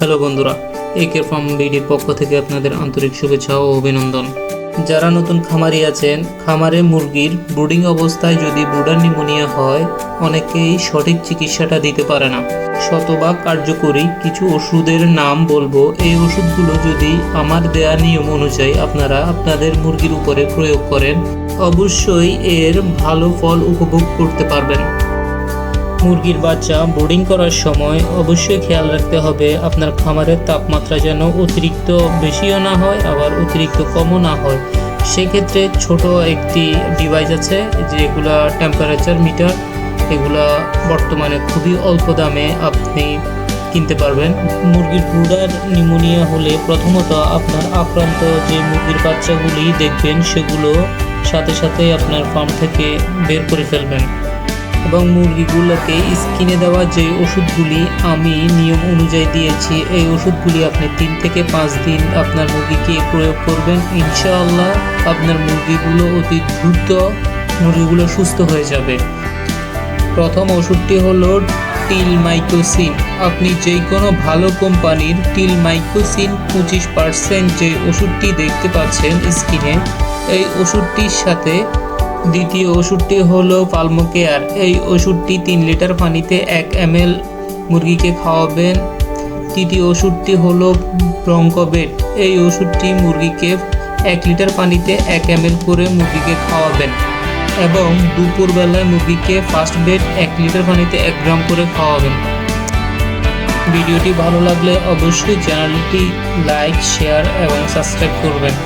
Hello বন্ধুরা, একে farm বিডির পক্ষ থেকে আপনাদের আন্তরিক শুভেচ্ছা ও অভিনন্দন। যারা নতুন খামারি আছেন, খামারে মুরগির ব্রুডিং অবস্থায় যদি ব্রুডার নিউমোনিয়া হয়, অনেকেই সঠিক চিকিৎসাটা দিতে পারে না। শতভাগ কার্যকরী কিছু ওষুধের নাম বলবো। এই ওষুধগুলো যদি আমার দেয়া নিয়ম অনুযায়ী আপনারা আপনাদের মুরগির উপরে প্রয়োগ করেন, অবশ্যই এর ভালো ফল উপভোগ করতে পারবেন। মুরগির বাচ্চা ব্রুডিং করার সময় অবশ্যই খেয়াল রাখতে হবে আপনার খামারের তাপমাত্রা যেন অতিরিক্ত বেশিও না হয়, আবার অতিরিক্ত কমও না হয়। সেক্ষেত্রে ছোট একটি ডিভাইস আছে যেগুলা টেম্পারেচার মিটার, এগুলা বর্তমানে খুবই অল্প দামে আপনি কিনতে পারবেন। মুরগির ব্রুডার নিউমোনিয়া হলে প্রথমত আপনার আক্রান্ত যে মুরগির বাচ্চাগুলি দেখবেন সেগুলো সাথে সাথে আপনার ফার্ম থেকে বের করে ফেলবেন এবং মুরগিগুলোকে স্কিনে দেওয়া যে ওষুধগুলি আমি নিয়ম অনুযায়ী দিয়েছি, এই ওষুধগুলি আপনি 3 থেকে 5 দিন আপনার মুরগিকে প্রয়োগ করবেন। ইনশাআল্লাহ আপনার মুরগিগুলো অতি দ্রুত সুস্থ হয়ে যাবে। প্রথম ওষুধটি হলো টিলমাইকোসিন। আপনি যে কোনো ভালো কোম্পানির টিলমাইকোসিন 25% যে ওষুধটি দেখতে পাচ্ছেন স্কিনে, এই ওষুধটির সাথে দ্বিতীয় ওষুধটি হলো পালমোকেয়ার। এই ওষুধটি 3 লিটার পানিতে 1 ml মুরগিকে খাওয়াবেন। তৃতীয় ওষুধটি হলো ব্রঙ্কোবেট। এই ওষুধটি মুরগিকে 1 লিটার পানিতে 1 ml করে মুরগিকে খাওয়াবেন এবং দুপুরবেলায় মুরগিকে ফার্স্ট বেড 1 লিটার পানিতে 1 গ্রাম করে খাওয়াবেন। ভিডিওটি ভালো লাগলে অবশ্যই চ্যানেলটি লাইক, শেয়ার এবং সাবস্ক্রাইব করবেন।